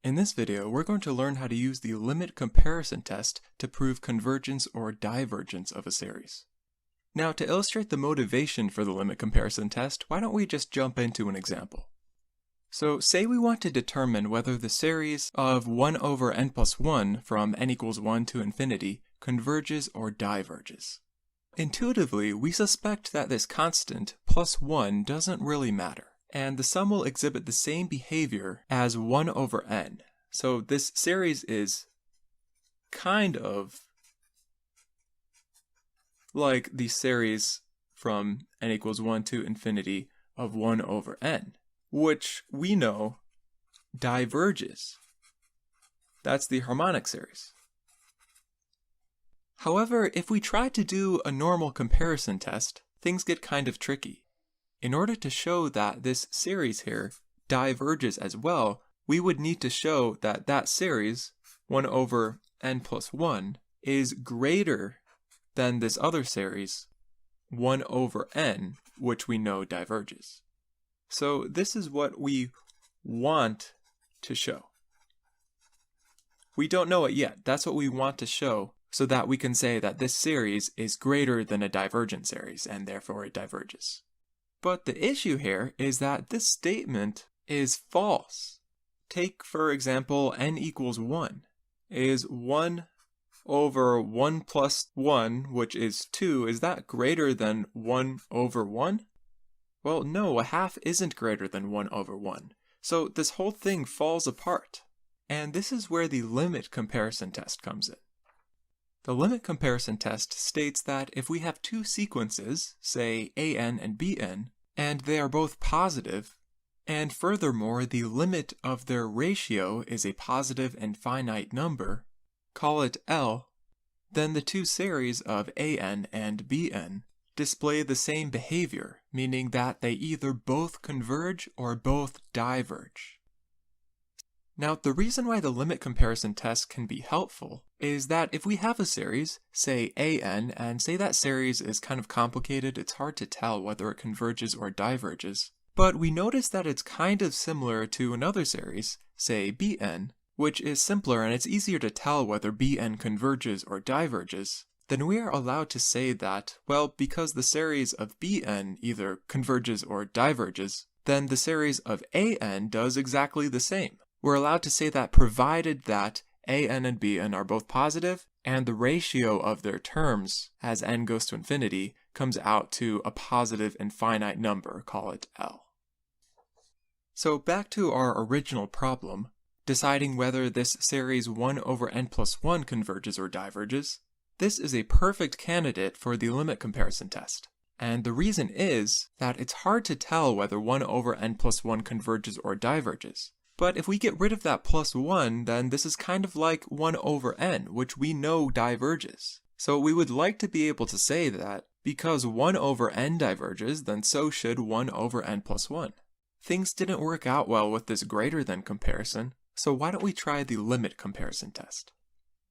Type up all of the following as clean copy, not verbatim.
In this video, we're going to learn how to use the limit comparison test to prove convergence or divergence of a series. Now, to illustrate the motivation for the limit comparison test, why don't we just jump into an example? So, say we want to determine whether the series of 1 over n plus 1 from n equals 1 to infinity converges or diverges. Intuitively, we suspect that this constant, plus 1, doesn't really matter, and the sum will exhibit the same behavior as 1 over n. So this series is kind of like the series from n equals 1 to infinity of 1 over n, which we know diverges. That's the harmonic series. However, if we try to do a normal comparison test, things get kind of tricky. In order to show that this series here diverges as well, we would need to show that that series, 1 over n plus 1, is greater than this other series, 1 over n, which we know diverges. So this is what we want to show. We don't know it yet. That's what we want to show so that we can say that this series is greater than a divergent series and therefore it diverges. But the issue here is that this statement is false. Take, for example, n equals 1. Is 1 over 1 plus 1, which is 2, is that greater than 1 over 1? Well, no, a half isn't greater than 1 over 1. So this whole thing falls apart. And this is where the limit comparison test comes in. The limit comparison test states that if we have two sequences, say an and bn, and they are both positive, and furthermore the limit of their ratio is a positive and finite number, call it L, then the two series of an and bn display the same behavior, meaning that they either both converge or both diverge. Now, the reason why the limit comparison test can be helpful is that if we have a series, say an, and say that series is kind of complicated, it's hard to tell whether it converges or diverges, but we notice that it's kind of similar to another series, say bn, which is simpler and it's easier to tell whether bn converges or diverges, then we are allowed to say that, well, because the series of bn either converges or diverges, then the series of an does exactly the same. We're allowed to say that provided that an and bn are both positive, and the ratio of their terms as n goes to infinity comes out to a positive and finite number, call it L. So back to our original problem, deciding whether this series 1 over n plus 1 converges or diverges, this is a perfect candidate for the limit comparison test. And the reason is that it's hard to tell whether 1 over n plus 1 converges or diverges. But if we get rid of that plus 1, then this is kind of like 1 over n, which we know diverges. So we would like to be able to say that because 1 over n diverges, then so should 1 over n plus 1. Things didn't work out well with this greater than comparison, so why don't we try the limit comparison test?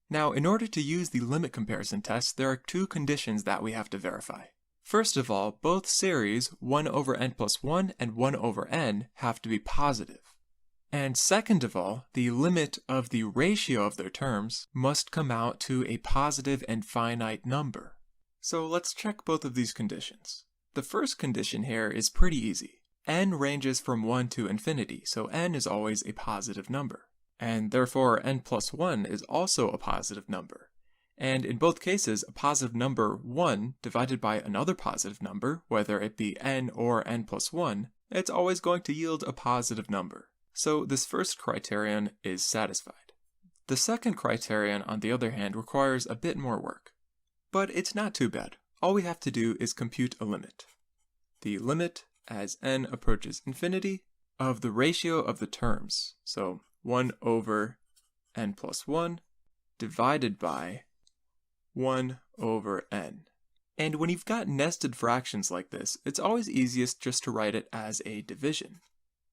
Now, in order to use the limit comparison test, there are two conditions that we have to verify. First of all, both series 1 over n plus 1 and 1 over n have to be positive. And second of all, the limit of the ratio of their terms must come out to a positive and finite number. So let's check both of these conditions. The first condition here is pretty easy. N ranges from 1 to infinity, so n is always a positive number. And therefore n plus 1 is also a positive number. And in both cases, a positive number 1 divided by another positive number, whether it be n or n plus 1, it's always going to yield a positive number. So this first criterion is satisfied. The second criterion, on the other hand, requires a bit more work. But it's not too bad. All we have to do is compute a limit. The limit, as n approaches infinity, of the ratio of the terms, so 1 over n plus 1, divided by 1 over n. And when you've got nested fractions like this, it's always easiest just to write it as a division.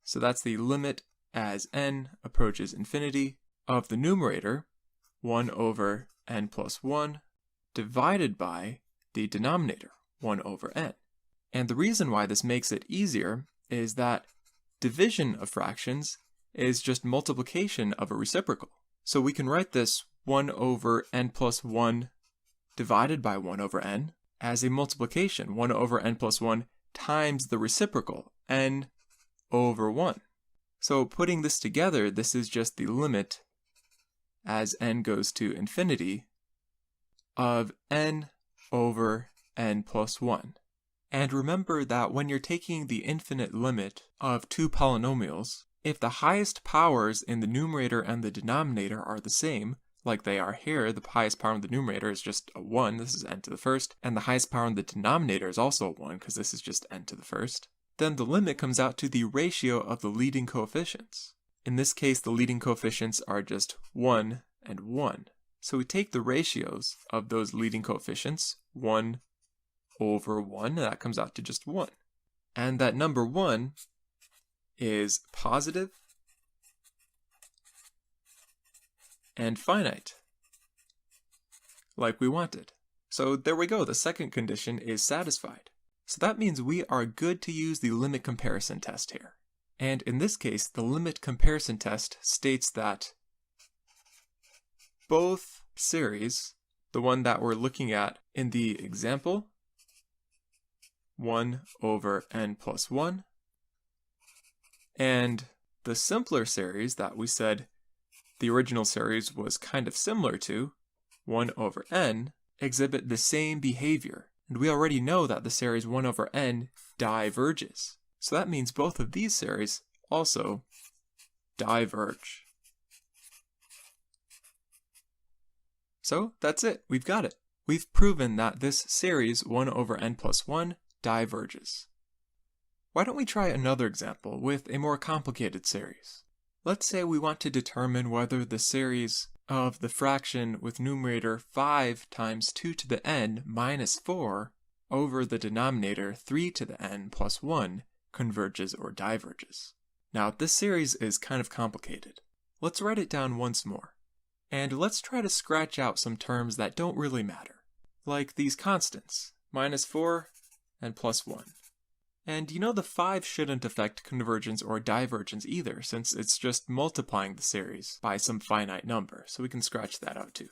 So that's the limit as n approaches infinity of the numerator, 1 over n plus 1, divided by the denominator, 1 over n. And the reason why this makes it easier is that division of fractions is just multiplication of a reciprocal. So we can write this 1 over n plus 1 divided by 1 over n as a multiplication, 1 over n plus 1 times the reciprocal, n over 1. So putting this together, this is just the limit as n goes to infinity of n over n plus 1. And remember that when you're taking the infinite limit of two polynomials, if the highest powers in the numerator and the denominator are the same, like they are here, the highest power in the numerator is just a 1, this is n to the first, and the highest power in the denominator is also a 1, because this is just n to the first, then the limit comes out to the ratio of the leading coefficients. In this case, the leading coefficients are just 1 and 1. So we take the ratios of those leading coefficients, 1 over 1, and that comes out to just 1. And that number 1 is positive and finite, like we wanted. So there we go, the second condition is satisfied. So that means we are good to use the limit comparison test here. And in this case, the limit comparison test states that both series, the one that we're looking at in the example, 1 over n plus 1, and the simpler series that we said the original series was kind of similar to, 1 over n, exhibit the same behavior. And we already know that the series 1 over n diverges. So that means both of these series also diverge. So that's it, we've got it. We've proven that this series 1 over n plus 1 diverges. Why don't we try another example with a more complicated series? Let's say we want to determine whether the series of the fraction with numerator 5 times 2 to the n minus 4 over the denominator 3 to the n plus 1 converges or diverges. Now this series is kind of complicated. Let's write it down once more. And let's try to scratch out some terms that don't really matter, like these constants, minus 4 and plus 1. And you know the 5 shouldn't affect convergence or divergence either, since it's just multiplying the series by some finite number, so we can scratch that out too.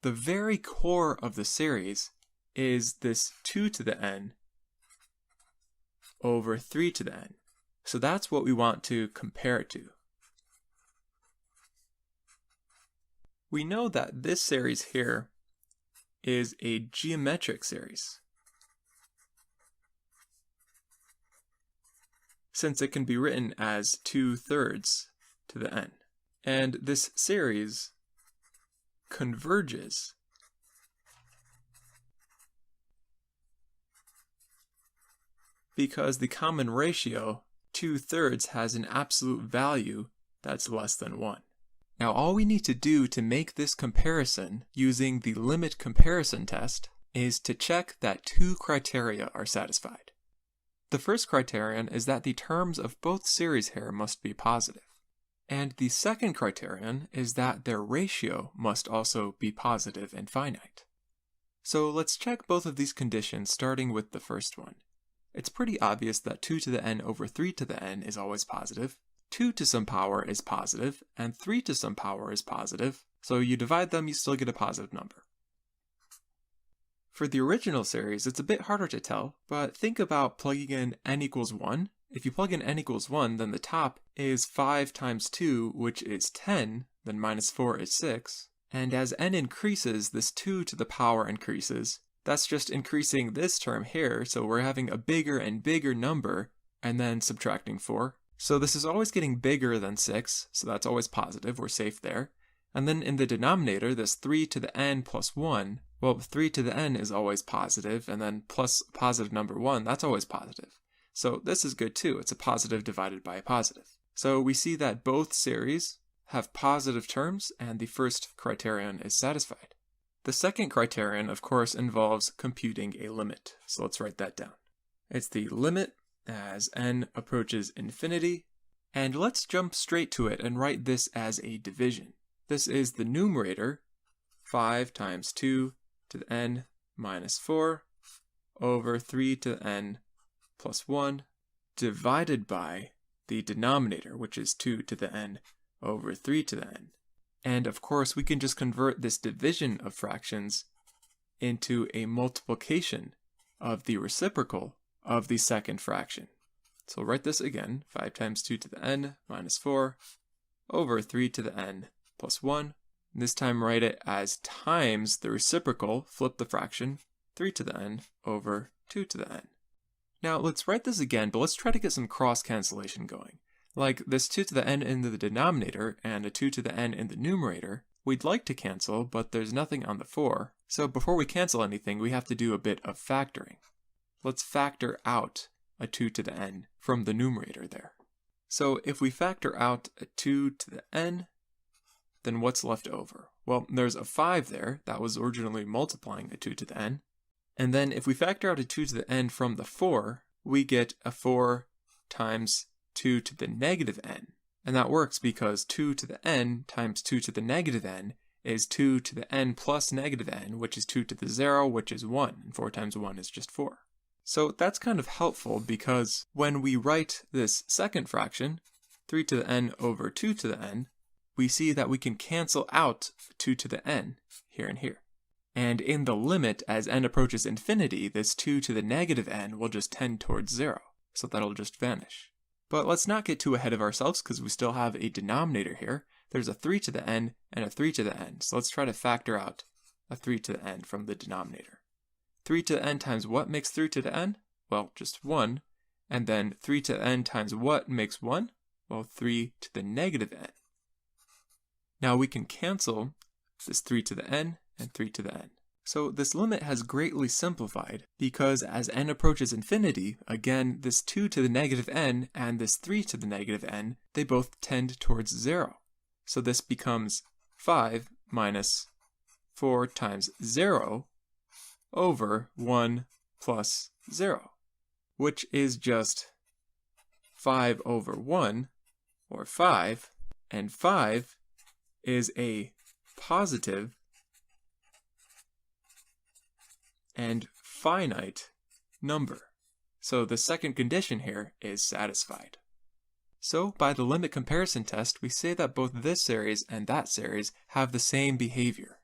The very core of the series is this 2 to the n over 3 to the n. So that's what we want to compare it to. We know that this series here is a geometric series, since it can be written as 2/3 to the n. And this series converges because the common ratio 2/3 has an absolute value that's less than 1. Now all we need to do to make this comparison using the limit comparison test is to check that two criteria are satisfied. The first criterion is that the terms of both series here must be positive. And the second criterion is that their ratio must also be positive and finite. So let's check both of these conditions starting with the first one. It's pretty obvious that 2 to the n over 3 to the n is always positive, 2 to some power is positive, and 3 to some power is positive, so you divide them, you still get a positive number. For the original series, it's a bit harder to tell, but think about plugging in n equals 1. If you plug in n equals 1, then the top is 5 times 2, which is 10, then minus 4 is 6. And as n increases, this 2 to the power increases. That's just increasing this term here, so we're having a bigger and bigger number, and then subtracting 4. So this is always getting bigger than 6, so that's always positive, we're safe there. And then in the denominator, this 3 to the n plus 1, well, 3 to the n is always positive, and then plus positive number 1, that's always positive. So this is good too, it's a positive divided by a positive. So we see that both series have positive terms, and the first criterion is satisfied. The second criterion, of course, involves computing a limit, so let's write that down. It's the limit as n approaches infinity, and let's jump straight to it and write this as a division. This is the numerator, 5 times 2 to the n minus 4 over 3 to the n plus 1 divided by the denominator, which is 2 to the n over 3 to the n. And of course, we can just convert this division of fractions into a multiplication of the reciprocal of the second fraction. So we'll write this again, 5 times 2 to the n minus 4 over 3 to the n plus 1. And this time write it as times the reciprocal, flip the fraction, 3 to the n over 2 to the n. Now let's write this again, but let's try to get some cross cancellation going. Like this 2 to the n in the denominator and a 2 to the n in the numerator, we'd like to cancel, but there's nothing on the 4. So before we cancel anything, we have to do a bit of factoring. Let's factor out a 2 to the n from the numerator there. So if we factor out a 2 to the n, then what's left over? Well, there's a 5 there that was originally multiplying a 2 to the n. And then if we factor out a 2 to the n from the 4, we get a 4 times 2 to the negative n. And that works because 2 to the n times 2 to the negative n is 2 to the n plus negative n, which is 2 to the 0, which is 1. And 4 times 1 is just 4. So that's kind of helpful because when we write this second fraction, 3 to the n over 2 to the n, we see that we can cancel out 2 to the n here and here. And in the limit, as n approaches infinity, this 2 to the negative n will just tend towards 0, so that'll just vanish. But let's not get too ahead of ourselves because we still have a denominator here. There's a 3 to the n and a 3 to the n, so let's try to factor out a 3 to the n from the denominator. 3 to the n times what makes 3 to the n? Well, just 1. And then 3 to the n times what makes 1? Well, 3 to the negative n. Now we can cancel this 3 to the n and 3 to the n. So this limit has greatly simplified because as n approaches infinity, again, this 2 to the negative n and this 3 to the negative n, they both tend towards 0. So this becomes 5 minus 4 times 0 over 1 plus 0, which is just 5 over 1, or 5, and 5 is a positive and finite number. So the second condition here is satisfied. So by the limit comparison test, we say that both this series and that series have the same behavior.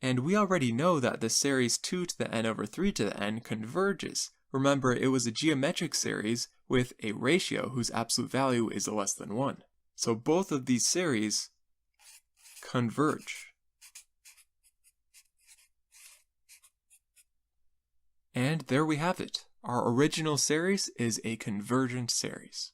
And we already know that the series 2 to the n over 3 to the n converges. Remember, it was a geometric series with a ratio whose absolute value is less than 1. So both of these series converge. And there we have it. Our original series is a convergent series.